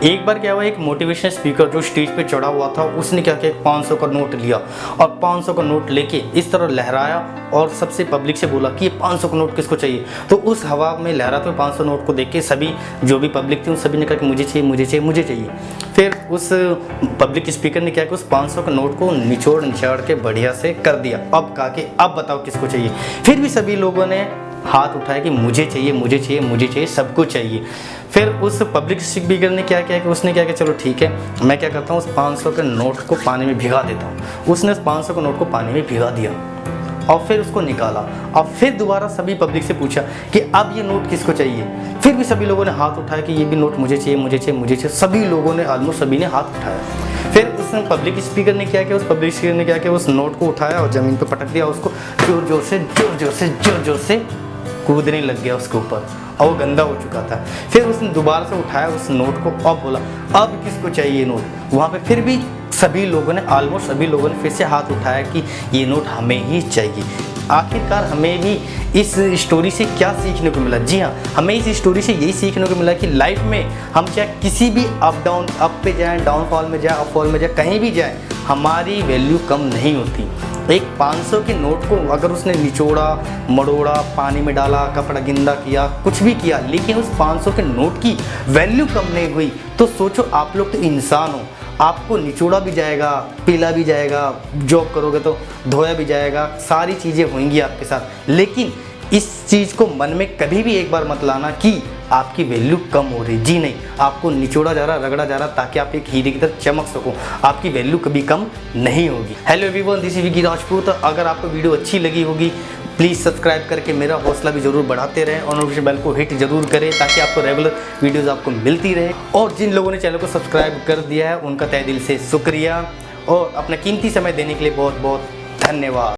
एक बार क्या हुआ, एक मोटिवेशनल स्पीकर जो स्टेज पे चढ़ा हुआ था उसने क्या किया, 500 का नोट लिया और 500 का नोट लेके इस तरह लहराया और सबसे पब्लिक से बोला कि ये 500 का नोट किसको चाहिए। तो उस हवा में लहराते हुए 500 नोट को देख के सभी जो भी पब्लिक थी उन सभी ने कहा कि मुझे चाहिए, मुझे चाहिए, मुझे चाहिए। फिर उस पब्लिक स्पीकर ने क्या किया, उस 500 के नोट को निचोड़ के बढ़िया से कर दिया। अब कहा कि अब बताओ किसको चाहिए। फिर भी सभी लोगों ने हाथ उठाया कि मुझे चाहिए, मुझे चाहिए, मुझे चाहिए, सबको चाहिए। फिर उस पब्लिक स्पीकर ने क्या किया कि उसने क्या किया, चलो ठीक है मैं क्या करता हूँ उस 500 के नोट को पानी में भिगा देता हूँ। उसने उस 500 के नोट को पानी में भिगा दिया और फिर उसको निकाला और फिर दोबारा सभी पब्लिक से पूछा कि अब ये नोट किसको चाहिए। फिर भी सभी लोगों ने हाथ उठाया कि ये भी नोट मुझे चाहिए, मुझे चाहिए, मुझे चाहिए। सभी लोगों ने ऑलमोस्ट सभी ने हाथ उठाया। फिर उस पब्लिक स्पीकर ने क्या किया, उस पब्लिक स्पीकर ने क्या किया, उस नोट को उठाया और ज़मीन पर पटक दिया, उसको जोर जोर से कूदने लग गया उसके ऊपर और वो गंदा हो चुका था। फिर उसने दोबारा से उठाया उस नोट को और बोला अब किसको चाहिए नोट। वहाँ पे फिर भी सभी लोगों ने ऑलमोस्ट सभी लोगों ने फिर से हाथ उठाया कि ये नोट हमें ही चाहिए। आखिरकार हमें भी इस स्टोरी से क्या सीखने को मिला? जी हाँ, हमें इस स्टोरी से यही सीखने को मिला कि लाइफ में हम चाहे किसी भी अप पे जाएं, डाउनफॉल में जाएं, अपफॉल में जाएं, कहीं भी जाएं, हमारी वैल्यू कम नहीं होती। एक 500 के नोट को अगर उसने निचोड़ा, मड़ोड़ा, पानी में डाला, कपड़ा गिंदा किया, कुछ भी किया, लेकिन उस 500 के नोट की वैल्यू कम नहीं हुई, तो सोचो आप लोग तो इंसान हो, आपको निचोड़ा भी जाएगा, पीला भी जाएगा, जॉब करोगे तो धोया भी जाएगा, सारी चीज़ें होंगी आपके साथ। लेकिन इस चीज़ को मन में कभी भी एक बार मत लाना कि आपकी वैल्यू कम हो रही। जी नहीं, आपको निचोड़ा जा रहा, रगड़ा जा रहा ताकि आप एक हीरे की तरह चमक सको। आपकी वैल्यू कभी कम नहीं होगी। Hello everyone, this is Vicky Rajput. अगर आपको वीडियो अच्छी लगी होगी प्लीज़ सब्सक्राइब करके मेरा हौसला भी ज़रूर बढ़ाते रहें और नोटिफिकेशन बेल को हिट जरूर करें ताकि आपको रेगुलर वीडियोस आपको मिलती रहे। और जिन लोगों ने चैनल को सब्सक्राइब कर दिया है उनका तहे दिल से शुक्रिया और अपना कीमती समय देने के लिए बहुत बहुत धन्यवाद।